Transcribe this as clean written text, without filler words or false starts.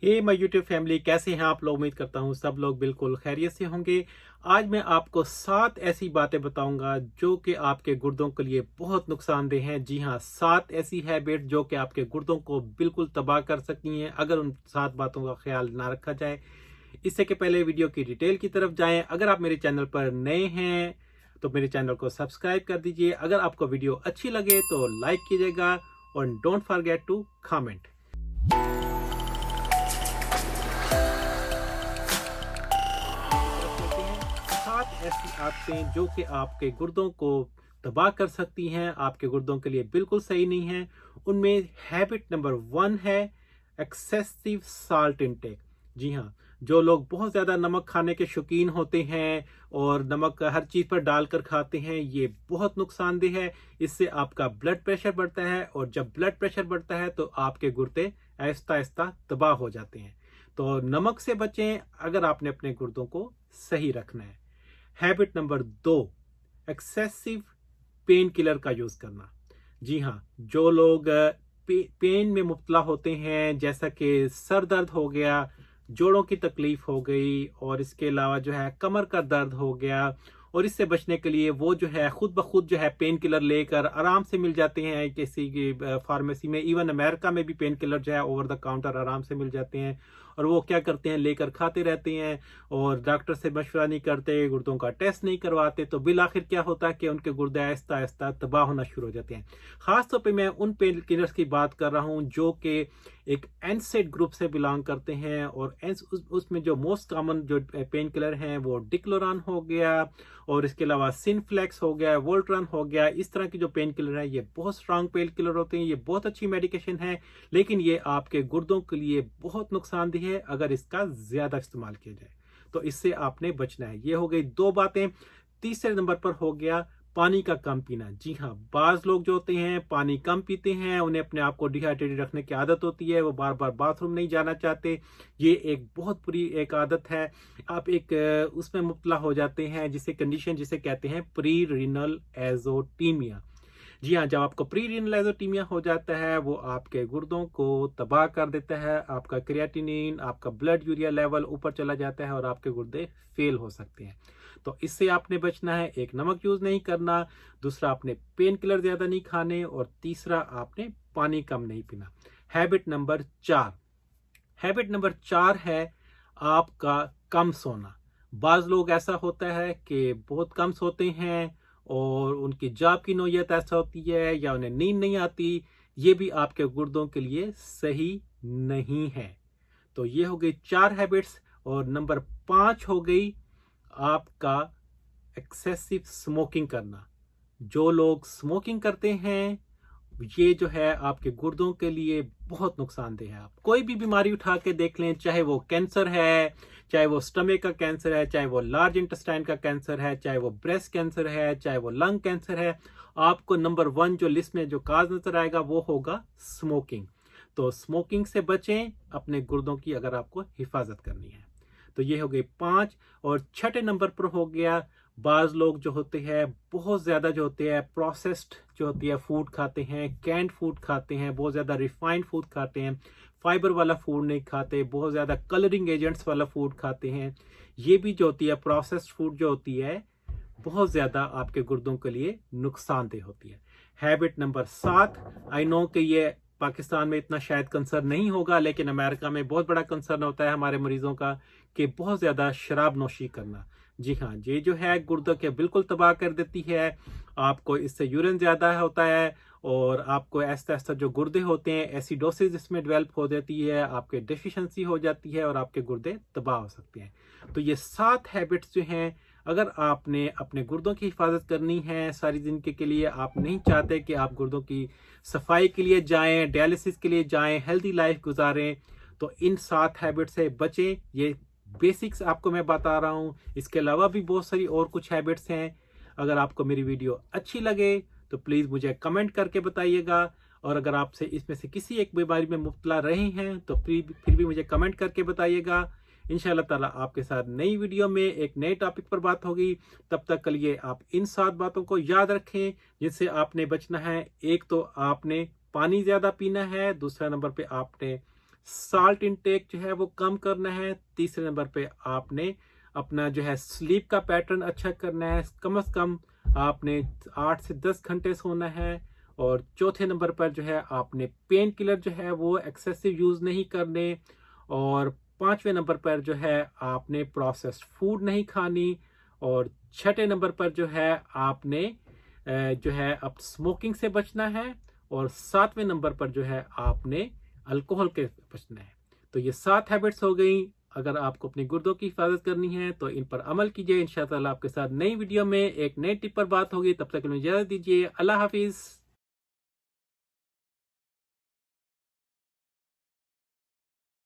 Hey my YouTube family, कैसे हैं आप लोग। उम्मीद करता हूँ सब लोग बिल्कुल खैरियत से होंगे। आज मैं आपको 7 ऐसी बातें बताऊंगा जो कि आपके गुर्दों के लिए बहुत नुकसानदेह हैं। जी हाँ, 7 ऐसी हैबिट जो कि आपके गुर्दों को बिल्कुल तबाह कर सकती हैं अगर उन 7 बातों का ख्याल ना रखा जाए। इससे के पहले वीडियो की डिटेल की तरफ जाएं। अगर आप मेरे चैनल पर नए हैं तो मेरे चैनल को सब्सक्राइब कर दीजिए। अगर आपको वीडियो अच्छी लगे तो लाइक कीजिएगा और डोंट फॉरगेट टू कमेंट। 7 ऐसी आदतें जो कि आपके गुर्दों को तबाह कर सकती हैं, आपके गुर्दों के लिए बिल्कुल सही नहीं है। उनमें हैबिट नंबर 1 है एक्सेसिव साल्ट इनटेक। जी हाँ, जो लोग बहुत ज़्यादा नमक खाने के शौकीन होते हैं और नमक हर चीज़ पर डालकर खाते हैं, ये बहुत नुकसानदेह है। इससे आपका ब्लड प्रेशर बढ़ता है और जब ब्लड प्रेशर बढ़ता है तो आपके गुर्दे आहिस्ता आहिस्ता तबाह हो जाते हैं। तो नमक से बचें अगर आपने अपने गुर्दों को सही रखना है। Habit number 2, excessive pain killer का यूज करना। जी हाँ, जो लोग पेन में मुब्तला होते हैं, जैसा कि सर दर्द हो गया, जोड़ों की तकलीफ हो गई और इसके अलावा जो है कमर का दर्द हो गया, और इससे बचने के लिए वो जो है खुद ब खुद जो है पेन किलर लेकर आराम से मिल जाते हैं किसी की फार्मेसी में। इवन अमेरिका में भी पेन किलर जो है ओवर द काउंटर आराम से मिल जाते हैं, और वो क्या करते हैं, लेकर खाते रहते हैं और डॉक्टर से मशवरा नहीं करते, गुर्दों का टेस्ट नहीं करवाते। तो बिल आखिर क्या होता है कि उनके गुर्दे आहिस्ता आहिस्ता तबाह होना शुरू हो जाते हैं। खास तौर पे मैं उन पेन किलर्स की बात कर रहा हूँ जो कि एक एनसेड ग्रुप से बिलोंग करते हैं, और उसमें जो मोस्ट कॉमन जो पेन किलर हैं वो डिक्लोरान हो गया, और इसके अलावा सिनफ्लेक्स हो गया, वोल्ट्रॉन हो गया। इस तरह की जो पेन किलर है ये बहुत स्ट्रांग पेन किलर होते हैं, ये बहुत अच्छी मेडिकेशन है, लेकिन ये आपके गुर्दों के लिए बहुत नुकसानदेह है अगर इसका ज्यादा इस्तेमाल किया जाए। तो इससे आपने बचना है। ये हो गई 2 बातें। तीसरे नंबर पर हो गया पानी का कम पीना। जी हाँ, बाज लोग जो होते हैं पानी कम पीते हैं, उन्हें अपने आप को डिहाइड्रेटेड रखने की आदत होती है, वो बार बार बाथरूम नहीं जाना चाहते। ये एक बहुत बुरी एक आदत है। आप एक उसमें मुब्तला हो जाते हैं जिसे कंडीशन जिसे कहते हैं प्री रीनल एजोटीमिया। जी हाँ, जब आपको प्री रीनल एजोटीमिया हो जाता है वो आपके गुर्दों को तबाह कर देता है। आपका क्रिएटिनिन, आपका ब्लड यूरिया लेवल ऊपर चला जाता है और आपके गुर्दे फेल हो सकते हैं। तो इससे आपने बचना है। एक, नमक यूज नहीं करना, दूसरा आपने पेन किलर ज्यादा नहीं खाने, और तीसरा आपने पानी कम नहीं पीना। हैबिट नंबर 4, हैबिट नंबर 4 है आपका कम सोना। बाज लोग ऐसा होता है कि बहुत कम सोते हैं और उनकी जॉब की नौयत ऐसा होती है या उन्हें नींद नहीं आती। ये भी आपके गुर्दों के लिए सही नहीं है। तो ये हो गई 4 हैबिट्स। और नंबर 5 हो गई आपका एक्सेसिव स्मोकिंग करना। जो लोग स्मोकिंग करते हैं ये जो है आपके गुर्दों के लिए बहुत नुकसानदेह है। आप कोई भी बीमारी उठा के देख लें, चाहे वो कैंसर है, चाहे वो स्टमक का कैंसर है, चाहे वो लार्ज इंटेस्टाइन का कैंसर है, चाहे वो ब्रेस्ट कैंसर है, चाहे वो लंग कैंसर है, आपको नंबर 1 जो लिस्ट में जो काज नजर आएगा वो होगा स्मोकिंग। तो स्मोकिंग से बचें अपने गुर्दों की अगर आपको हिफाजत करनी है। तो ये हो गए 5। और छठे नंबर पर हो गया, बाज लोग जो होते हैं बहुत ज्यादा जो होते हैं प्रोसेस्ड जो होती है फूड खाते हैं, कैंड फूड खाते हैं, बहुत ज्यादा रिफाइंड फूड खाते हैं, फाइबर वाला फूड नहीं खाते, बहुत ज्यादा कलरिंग एजेंट्स वाला फूड खाते हैं। ये भी जो होती है प्रोसेस्ड फूड जो होती है बहुत ज्यादा आपके गुर्दों के लिए नुकसानदेह होती है। हैबिट नंबर 7, आई नो कि ये पाकिस्तान में इतना शायद कंसर्न नहीं होगा, लेकिन अमेरिका में बहुत बड़ा कंसर्न होता है हमारे मरीजों का, कि बहुत ज्यादा शराब नोशी करना। जी हाँ, ये जो है गुर्दों के बिल्कुल तबाह कर देती है। आपको इससे यूरिन ज्यादा होता है और आपको ऐसा ऐसा जो गुर्दे होते हैं एसिडोसिस इसमें डेवलप हो जाती है, आपके डेफिशिएंसी हो जाती है और आपके गुर्दे तबाह हो सकते हैं। तो ये 7 हैबिट्स जो हैं, अगर आपने अपने गुर्दों की हिफाजत करनी है सारी जिंदगी के लिए, आप नहीं चाहते कि आप गुर्दों की सफाई के लिए जाएं, डायलिसिस के लिए जाएं, हेल्दी लाइफ गुजारें, तो इन 7 हैबिट से बचें। ये बेसिक्स आपको मैं बता रहा हूं, इसके अलावा भी बहुत सारी और कुछ हैबिट्स हैं। अगर आपको मेरी वीडियो अच्छी लगे तो प्लीज़ मुझे कमेंट करके बताइएगा, और अगर आपसे इसमें से किसी एक बीमारी में मुब्तला रहे हैं तो फिर भी मुझे कमेंट करके बताइएगा। इंशाल्लाह ताला आपके साथ नई वीडियो में एक नए टॉपिक पर बात होगी। तब तक के लिए आप इन 7 बातों को याद रखें जिससे आपने बचना है। एक तो आपने पानी ज़्यादा पीना है, दूसरा नंबर पे आपने साल्ट इनटेक जो है वो कम करना है। तीसरे नंबर पे आपने अपना जो है स्लीप का पैटर्न अच्छा करना है, कम से कम आपने 8 से 10 घंटे सोना है। और चौथे नंबर पर जो है आपने पेन किलर जो है वो एक्सेसिव यूज़ नहीं करने। और पांचवें नंबर पर जो है आपने प्रोसेस्ड फूड नहीं खानी। और छठे नंबर पर जो है आपने जो है अब स्मोकिंग से बचना है। और सातवें नंबर पर जो है आपने अल्कोहल के बचना है। तो ये 7 हैबिट्स हो गई। अगर आपको अपने गुर्दों की हिफाजत करनी है तो इन पर अमल कीजिए। इंशाअल्लाह आपके साथ नई वीडियो में एक नई टिप पर बात होगी। तब तक के लिए इजाजत दीजिए। अल्लाह हाफिज।